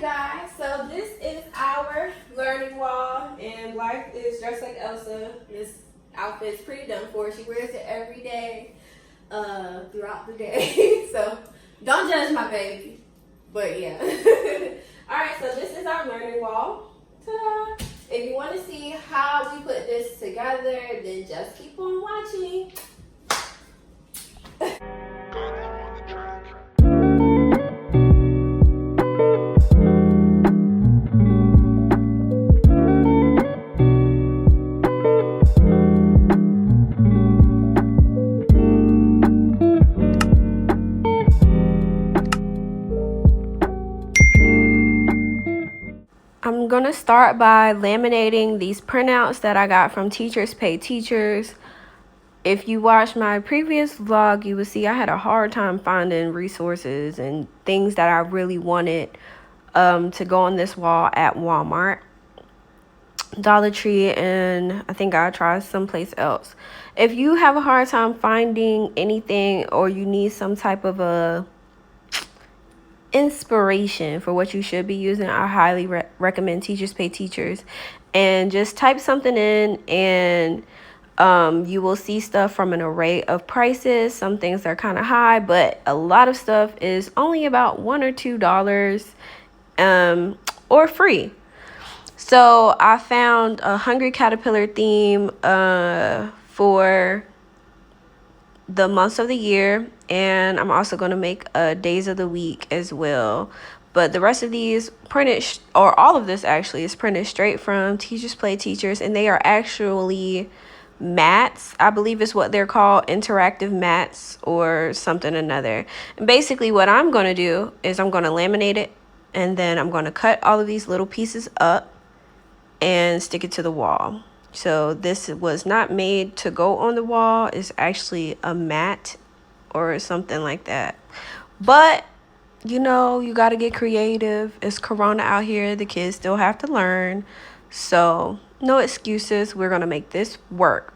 guys, so this is our learning wall, and Blythe is dressed like Elsa. This outfit's pretty done for. She wears it every day, throughout the day. So don't judge my baby, but yeah. All right, so this is our learning wall. Ta-da! If you want to see how we put this together, then just keep on watching. I'm going to start by laminating these printouts that I got from Teachers Pay Teachers. If you watched my previous vlog, you will see I had a hard time finding resources and things that I really wanted to go on this wall at Walmart, Dollar Tree, and I think I tried someplace else. If you have a hard time finding anything or you need some type of a inspiration for what you should be using, I highly recommend Teachers Pay Teachers. And just type something in and you will see stuff from an array of prices. Some things are kind of high, but a lot of stuff is only about $1 or $2 or free. So I found a Hungry Caterpillar theme for the months of the year, and I'm also going to make days of the week as well. But the rest of these printed, or all of this actually, is printed straight from Teachers Pay Teachers, and they are actually mats. I believe is what they're called, interactive mats or something another. And basically what I'm going to do is I'm going to laminate it, and then I'm going to cut all of these little pieces up and stick it to the wall. So this was not made to go on the wall. It's actually a mat or something like that. But, you know, you got to get creative. It's Corona out here. The kids still have to learn. So no excuses. We're going to make this work.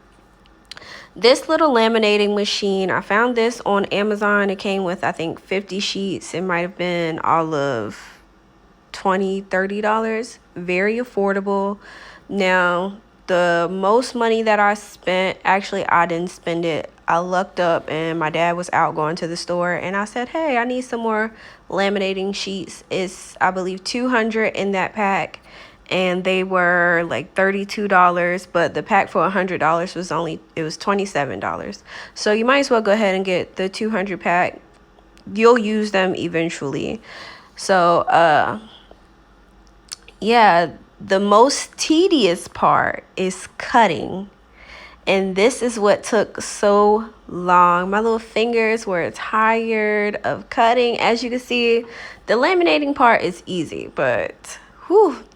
This little laminating machine, I found this on Amazon. It came with, I think, 50 sheets. It might have been all of $20, $30. Very affordable. Now, the most money that I spent, actually, I didn't spend it. I lucked up and my dad was out going to the store, and I said, hey, I need some more laminating sheets. It's, I believe, 200 in that pack, and they were like $32, but the pack for $100 was $27. So you might as well go ahead and get the 200 pack. You'll use them eventually. So, yeah, the most tedious part is cutting. And this is what took so long. My little fingers were tired of cutting. As you can see, the laminating part is easy, but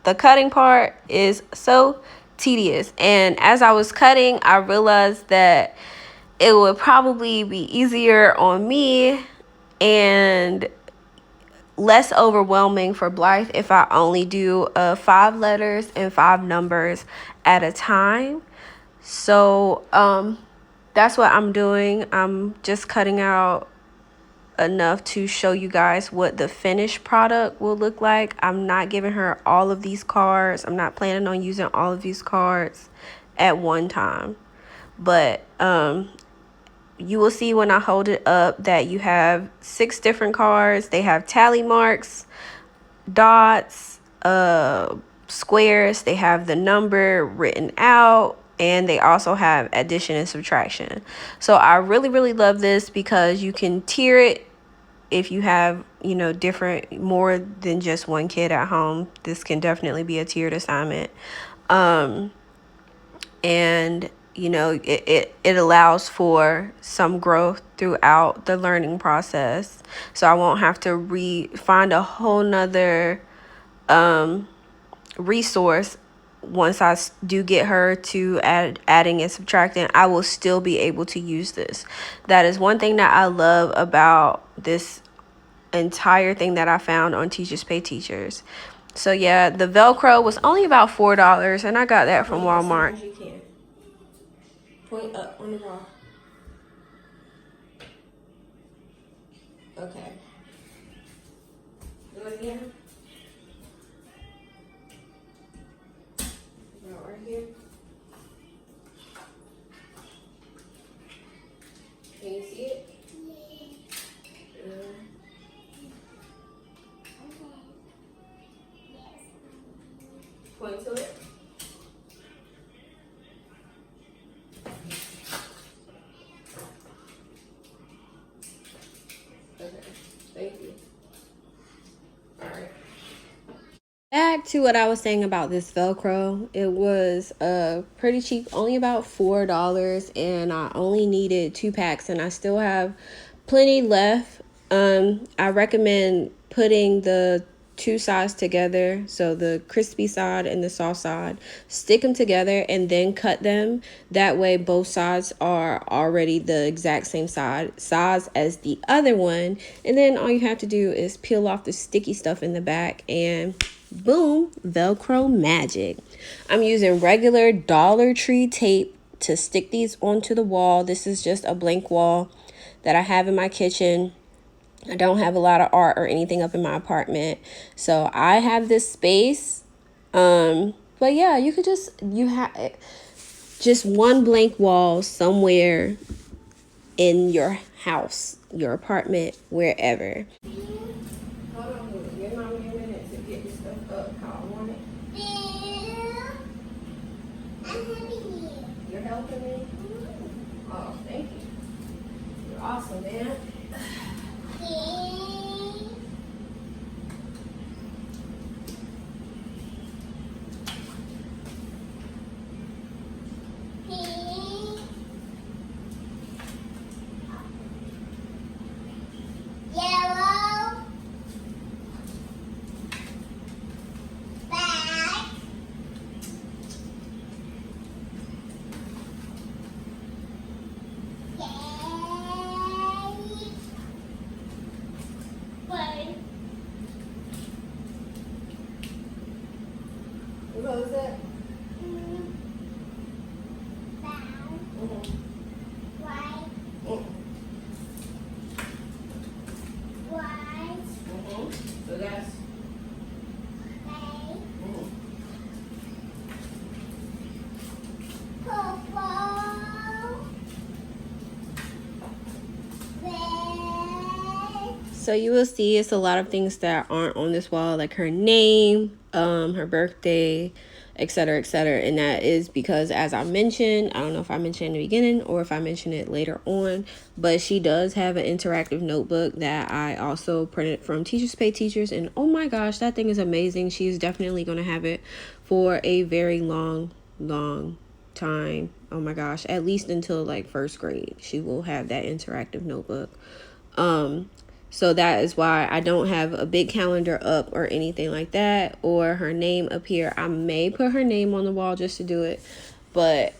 the cutting part is so tedious. And as I was cutting, I realized that it would probably be easier on me and less overwhelming for Blythe if I only do 5 letters and 5 numbers at a time. So that's what I'm doing. I'm just cutting out enough to show you guys what the finished product will look like. I'm not giving her all of these cards. I'm not planning on using all of these cards at one time. But you will see when I hold it up that you have 6 different cards. They have tally marks, dots, squares. They have the number written out, and they also have addition and subtraction. So I really, really love this because you can tier it if you have, you know, more than just one kid at home. This can definitely be a tiered assignment. And you know, it allows for some growth throughout the learning process. So I won't have to find a whole nother resource. Once I do get her to adding and subtracting, I will still be able to use this. That is one thing that I love about this entire thing that I found on Teachers Pay Teachers. So yeah, the Velcro was only about $4, and I got that from Walmart. Point up on the wall. Okay. Do it again. Point to it. Okay, thank you. All right. Back to what I was saying about this Velcro. It was pretty cheap, only about $4, and I only needed 2 packs, and I still have plenty left. I recommend putting the 2 sides together, so the crispy side and the soft side, stick them together and then cut them. That way both sides are already the exact same size as the other one, and then all you have to do is peel off the sticky stuff in the back and boom, Velcro magic. I'm using regular Dollar Tree tape to stick these onto the wall. This is just a blank wall that I have in my kitchen. I don't have a lot of art or anything up in my apartment, so I have this space. But yeah, you could you have just one blank wall somewhere in your house, your apartment, wherever. Hold on, give mommy a minute to get this stuff up how I want it. I'm helping you. You're helping me? Oh, thank you. You're awesome, man. What was that? So that's so you will see it's a lot of things that aren't on this wall, like her name, her birthday, etc., etc. And that is because, as I mentioned, I don't know if I mentioned in the beginning or if I mentioned it later on, but she does have an interactive notebook that I also printed from Teachers Pay Teachers, and oh my gosh, that thing is amazing. She is definitely going to have it for a very long time. Oh my gosh, at least until like first grade she will have that interactive notebook. So that is why I don't have a big calendar up or anything like that, or her name up here. I may put her name on the wall just to do it, but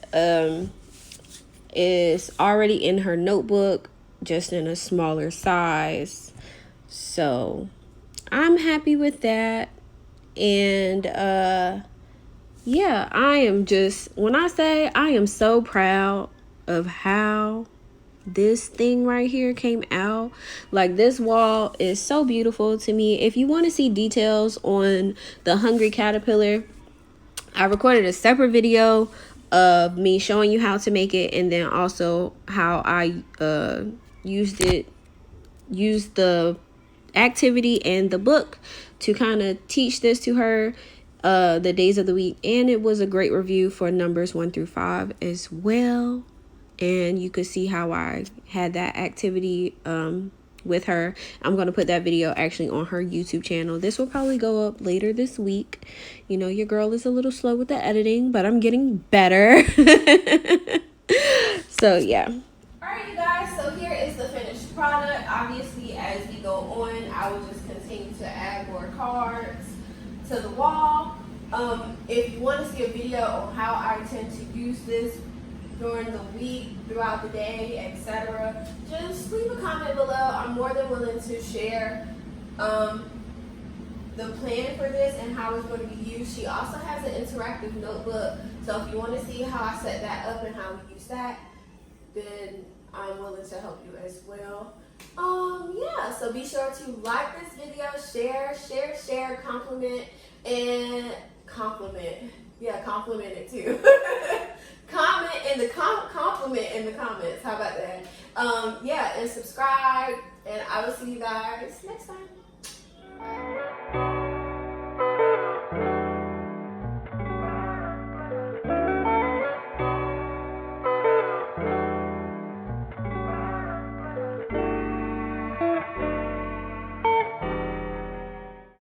it's already in her notebook, just in a smaller size. So I'm happy with that. And yeah, I am just, when I say I am so proud of how this thing right here came out. Like, this wall is so beautiful to me. If you want to see details on the Hungry Caterpillar, I recorded a separate video of me showing you how to make it, and then also how I used the activity and the book to kind of teach this to her the days of the week. And it was a great review for numbers 1 through 5 as well. And you could see how I had that activity with her. I'm going to put that video actually on her YouTube channel. This will probably go up later this week. You know, your girl is a little slow with the editing, but I'm getting better. So, yeah. All right, you guys. So here is the finished product. Obviously, as we go on, I will just continue to add more cards to the wall. If you want to see a video on how I tend to use this during the week, throughout the day, etc., just leave a comment below. I'm more than willing to share the plan for this and how it's going to be used. She also has an interactive notebook, so if you want to see how I set that up and how we use that, then I'm willing to help you as well. Yeah, so be sure to like this video, share, compliment it too. Comment in the compliment in the comments. How about that? Yeah, and subscribe, and I will see you guys next time.